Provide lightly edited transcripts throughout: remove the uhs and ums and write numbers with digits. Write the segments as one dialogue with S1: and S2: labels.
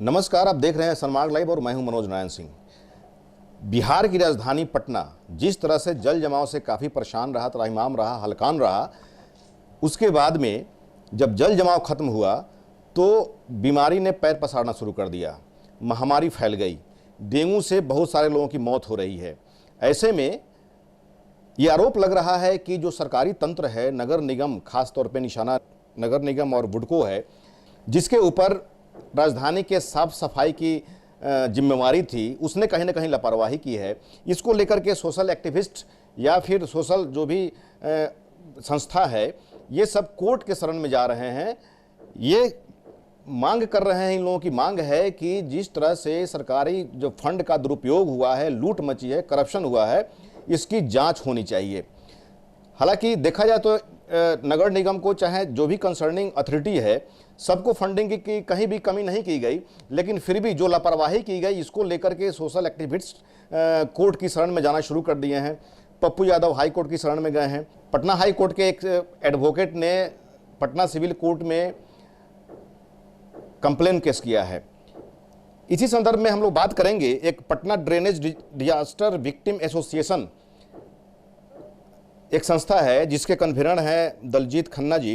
S1: नमस्कार, आप देख रहे हैं सनमार्ग लाइव और मैं हूं मनोज नारायण सिंह। बिहार की राजधानी पटना जिस तरह से जल जमाव से काफ़ी परेशान रहा, त्राहिमाम रहा, हलकान रहा, उसके बाद में जब जल जमाव खत्म हुआ तो बीमारी ने पैर पसारना शुरू कर दिया, महामारी फैल गई, डेंगू से बहुत सारे लोगों की मौत हो रही है। ऐसे में ये आरोप लग रहा है कि जो सरकारी तंत्र है, नगर निगम, खास तौर पे निशाना नगर निगम और बुडको है, जिसके ऊपर राजधानी के साफ सफाई की जिम्मेवारी थी, उसने कहीं ना कहीं लापरवाही की है। इसको लेकर के सोशल एक्टिविस्ट या फिर सोशल जो भी संस्था है, ये सब कोर्ट के शरण में जा रहे हैं। ये मांग कर रहे हैं, इन लोगों की मांग है कि जिस तरह से सरकारी जो फंड का दुरुपयोग हुआ है, लूट मची है, करप्शन हुआ है, इसकी जांच होनी चाहिए। हालांकि देखा जाए तो नगर निगम को, चाहे जो भी कंसर्निंग अथॉरिटी है, सबको फंडिंग की कहीं भी कमी नहीं की गई, लेकिन फिर भी जो लापरवाही की गई, इसको लेकर के सोशल एक्टिविस्ट कोर्ट की शरण में जाना शुरू कर दिए हैं। पप्पू यादव हाई कोर्ट की शरण में गए हैं। पटना हाई कोर्ट के एक एडवोकेट ने पटना सिविल कोर्ट में कंप्लेन केस किया है। इसी संदर्भ में हम लोग बात करेंगे। एक Patna drainage disaster victim association एक संस्था है जिसके कन्वीनर हैं दलजीत खन्ना जी।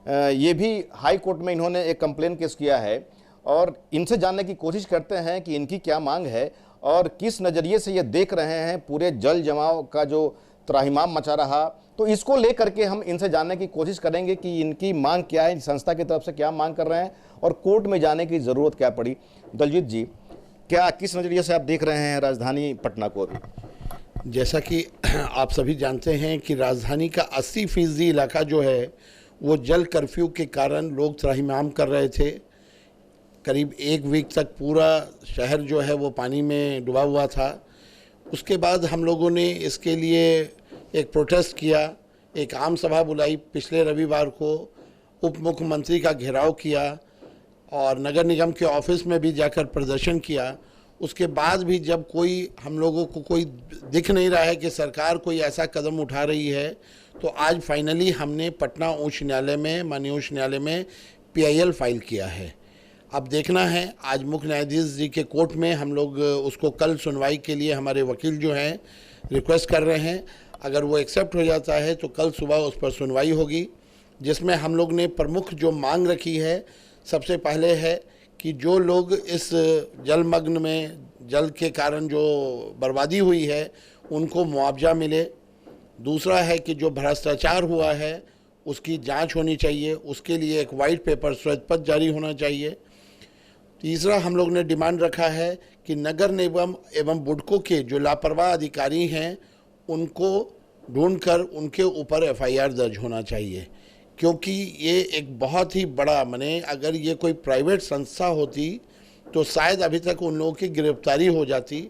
S1: ये भी हाई कोर्ट में इन्होंने एक कंप्लेन केस किया है और इनसे जानने की कोशिश करते हैं कि इनकी क्या मांग है और किस नज़रिए से ये देख रहे हैं पूरे जल जमाव का जो त्राहिमाम मचा रहा। तो इसको लेकर के हम इनसे जानने की कोशिश करेंगे कि इनकी मांग क्या है, संस्था की तरफ से क्या मांग कर रहे हैं और कोर्ट में जाने की ज़रूरत क्या पड़ी। दलजीत जी, क्या किस नज़रिए से आप देख रहे हैं राजधानी पटना को अभी?
S2: जैसा कि आप सभी जानते हैं कि राजधानी का 80% इलाका जो है वो जल कर्फ्यू के कारण लोग त्राहिमाम कर रहे थे। करीब एक वीक तक पूरा शहर जो है वो पानी में डूबा हुआ था। उसके बाद हम लोगों ने इसके लिए एक प्रोटेस्ट किया, एक आम सभा बुलाई पिछले रविवार को, उप मुख्यमंत्री का घेराव किया और नगर निगम के ऑफिस में भी जाकर प्रदर्शन किया। उसके बाद भी जब कोई हम लोगों को कोई दिख नहीं रहा है कि सरकार कोई ऐसा कदम उठा रही है, तो आज फाइनली हमने पटना उच्च न्यायालय में, माननीय उच्च न्यायालय में PIL फाइल किया है। अब देखना है, आज मुख्य न्यायाधीश जी के कोर्ट में हम लोग उसको कल सुनवाई के लिए हमारे वकील जो हैं रिक्वेस्ट कर रहे हैं। अगर वो एक्सेप्ट हो जाता है तो कल सुबह उस पर सुनवाई होगी, जिसमें हम लोग ने प्रमुख जो मांग रखी है, सबसे पहले है कि जो लोग इस जलमग्न में जल के कारण जो बर्बादी हुई है उनको मुआवजा मिले। दूसरा है कि जो भ्रष्टाचार हुआ है उसकी जांच होनी चाहिए, उसके लिए एक वाइट पेपर, श्वेत पत्र जारी होना चाहिए। तीसरा हम लोग ने डिमांड रखा है कि नगर निगम एवं बुडको के जो लापरवाह अधिकारी हैं उनको ढूंढकर उनके ऊपर FIR दर्ज होना चाहिए, क्योंकि ये एक बहुत ही बड़ा, माने अगर ये कोई प्राइवेट संस्था होती तो शायद अभी तक उन लोगों की गिरफ्तारी हो जाती,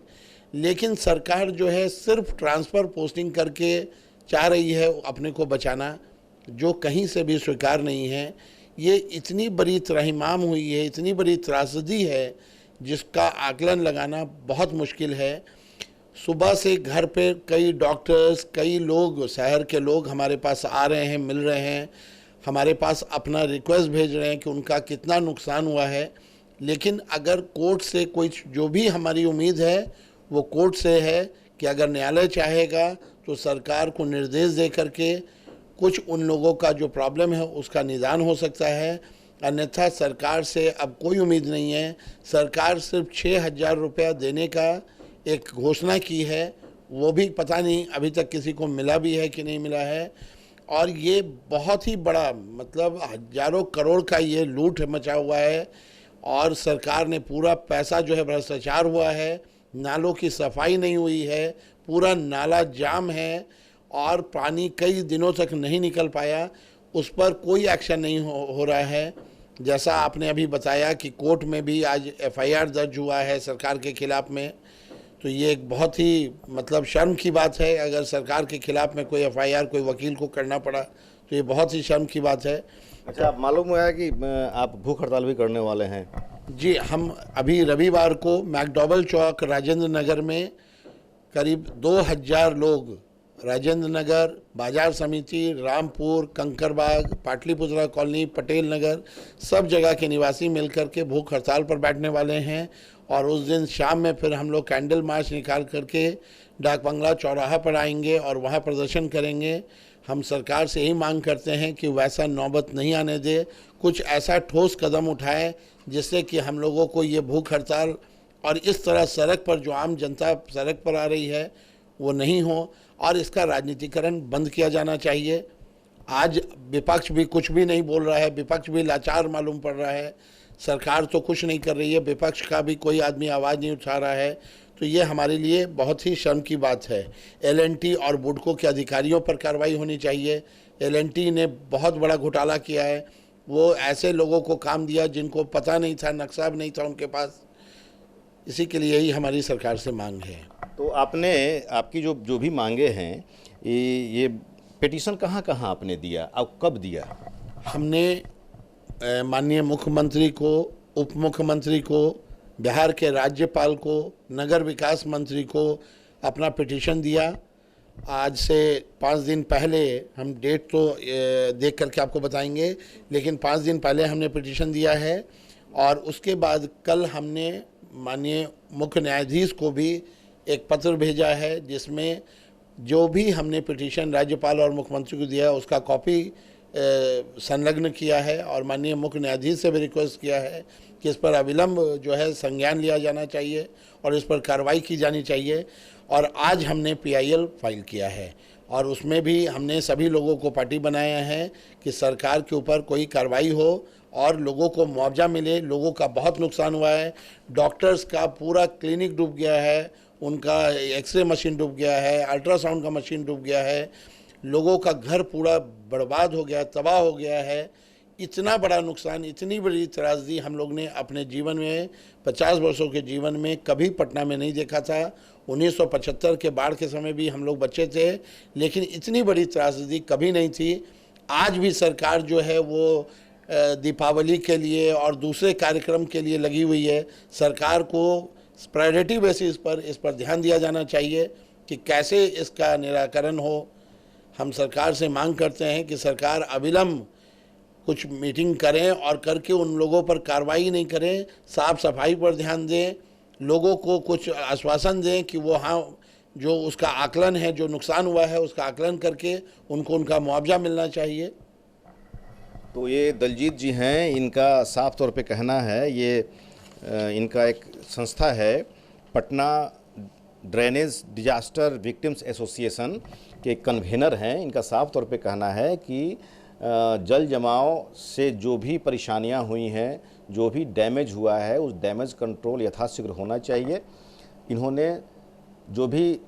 S2: लेकिन सरकार जो है सिर्फ ट्रांसफ़र पोस्टिंग करके चाह रही है अपने को बचाना, जो कहीं से भी स्वीकार नहीं है। ये इतनी बड़ी त्राहिमाम हुई है, इतनी बड़ी त्रासदी है जिसका आकलन लगाना बहुत मुश्किल है। सुबह से घर पे कई डॉक्टर्स, कई लोग, शहर के लोग हमारे पास आ रहे हैं, मिल रहे हैं, हमारे पास अपना रिक्वेस्ट भेज रहे हैं कि उनका कितना नुकसान हुआ है। लेकिन अगर कोर्ट से कोई, जो भी हमारी उम्मीद है वो कोर्ट से है कि अगर न्यायालय चाहेगा तो सरकार को निर्देश दे करके कुछ उन लोगों का जो प्रॉब्लम है उसका निदान हो सकता है। अन्यथा सरकार से अब कोई उम्मीद नहीं है। सरकार सिर्फ 6,000 रुपया देने का एक घोषणा की है, वो भी पता नहीं अभी तक किसी को मिला भी है कि नहीं मिला है। और ये बहुत ही बड़ा, मतलब हजारों करोड़ का ये लूट मचा हुआ है और सरकार ने पूरा पैसा जो है, भ्रष्टाचार हुआ है, नालों की सफाई नहीं हुई है, पूरा नाला जाम है और पानी कई दिनों तक नहीं निकल पाया, उस पर कोई एक्शन नहीं हो रहा है। जैसा आपने अभी बताया कि कोर्ट में भी आज FIR दर्ज हुआ है सरकार के खिलाफ़ में, तो ये एक बहुत ही, मतलब शर्म की बात है। अगर सरकार के खिलाफ़ में कोई FIR कोई वकील को करना पड़ा तो ये बहुत ही शर्म की बात है।
S1: अच्छा, आप मालूम हुआ है कि आप भूख हड़ताल भी करने वाले हैं?
S2: जी, हम अभी रविवार को मैकडॉवल चौक राजेंद्र नगर में करीब 2,000 लोग राजेंद्र नगर, बाजार समिति, रामपुर, कंकरबाग, पाटलिपुत्रा कॉलोनी, पटेल नगर, सब जगह के निवासी मिलकर के भूख हड़ताल पर बैठने वाले हैं। और उस दिन शाम में फिर हम लोग कैंडल मार्च निकाल करके डाक बंगला चौराहा पर आएंगे और वहाँ प्रदर्शन करेंगे। हम सरकार से यही मांग करते हैं कि वैसा नौबत नहीं आने दे, कुछ ऐसा ठोस कदम उठाए जिससे कि हम लोगों को ये भूख हड़ताल और इस तरह सड़क पर जो आम जनता सड़क पर आ रही है वो नहीं हो, और इसका राजनीतिकरण बंद किया जाना चाहिए। आज विपक्ष भी कुछ भी नहीं बोल रहा है, विपक्ष भी लाचार मालूम पड़ रहा है, सरकार तो कुछ नहीं कर रही है, विपक्ष का भी कोई आदमी आवाज़ नहीं उठा रहा है। तो ये हमारे लिए बहुत ही शर्म की बात है। एलएनटी और बुडको के अधिकारियों पर कार्रवाई होनी चाहिए। एलएनटी ने बहुत बड़ा घोटाला किया है, वो ऐसे लोगों को काम दिया जिनको पता नहीं था, नक्शा भी नहीं था उनके पास। इसी के लिए ही हमारी सरकार से मांग है।
S1: तो आपने आपकी जो भी मांगे हैं, ये पिटीशन कहाँ कहाँ आपने दिया और कब दिया?
S2: हमने माननीय मुख्यमंत्री को, उप मुख्यमंत्री को, बिहार के राज्यपाल को, नगर विकास मंत्री को अपना पिटीशन दिया। आज से 5 दिन पहले, हम डेट तो देख करके आपको बताएंगे, लेकिन 5 दिन पहले हमने पिटीशन दिया है। और उसके बाद कल हमने माननीय मुख्य न्यायाधीश को भी एक पत्र भेजा है जिसमें जो भी हमने पिटीशन राज्यपाल और मुख्यमंत्री को दिया है उसका कॉपी संलग्न किया है। और माननीय मुख्य न्यायाधीश से भी रिक्वेस्ट किया है कि इस पर अविलंब जो है संज्ञान लिया जाना चाहिए और इस पर कार्रवाई की जानी चाहिए। और आज हमने PIL फाइल किया है और उसमें भी हमने सभी लोगों को पार्टी बनाया है कि सरकार के ऊपर कोई कार्रवाई हो और लोगों को मुआवजा मिले। लोगों का बहुत नुकसान हुआ है, डॉक्टर्स का पूरा क्लिनिक डूब गया है, उनका एक्सरे मशीन डूब गया है, अल्ट्रासाउंड का मशीन डूब गया है, लोगों का घर पूरा बर्बाद हो गया, तबाह हो गया है। इतना बड़ा नुकसान, इतनी बड़ी त्रासदी हम लोग ने अपने जीवन में 50 वर्षों के जीवन में कभी पटना में नहीं देखा था। 1975 के बाढ़ के समय भी हम लोग बच्चे थे, लेकिन इतनी बड़ी त्रासदी कभी नहीं थी। आज भी सरकार जो है वो दीपावली के लिए और दूसरे कार्यक्रम के लिए लगी हुई है। सरकार को प्रायोरिटी बेसिस पर इस पर ध्यान दिया जाना चाहिए कि कैसे इसका निराकरण हो। हम सरकार से मांग करते हैं कि सरकार अविलंब कुछ मीटिंग करें और करके उन लोगों पर कार्रवाई नहीं करें, साफ सफाई पर ध्यान दें, लोगों को कुछ आश्वासन दें कि वो हाँ जो उसका आकलन है, जो नुकसान हुआ है उसका आकलन करके उनको उनका मुआवजा मिलना चाहिए।
S1: तो ये दलजीत जी हैं, इनका साफ तौर पे कहना है, ये इनका एक संस्था है Patna drainage disaster victims association के कन्वेनर हैं। इनका साफ तौर पे कहना है कि जल जमाव से जो भी परेशानियां हुई हैं, जो भी डैमेज हुआ है, उस डैमेज कंट्रोल यथाशीघ्र होना चाहिए। इन्होंने जो भी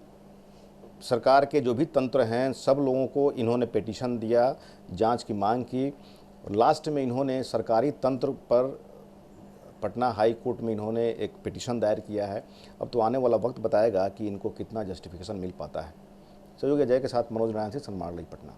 S1: सरकार के जो भी तंत्र हैं सब लोगों को इन्होंने पिटीशन दिया, जांच की मांग की, और लास्ट में इन्होंने सरकारी तंत्र पर पटना हाई कोर्ट में इन्होंने एक पिटीशन दायर किया है। अब तो आने वाला वक्त बताएगा कि इनको कितना जस्टिफिकेशन मिल पाता है। सहयोगी अजय के साथ मनोज नारायण से सनमार्ग पटना।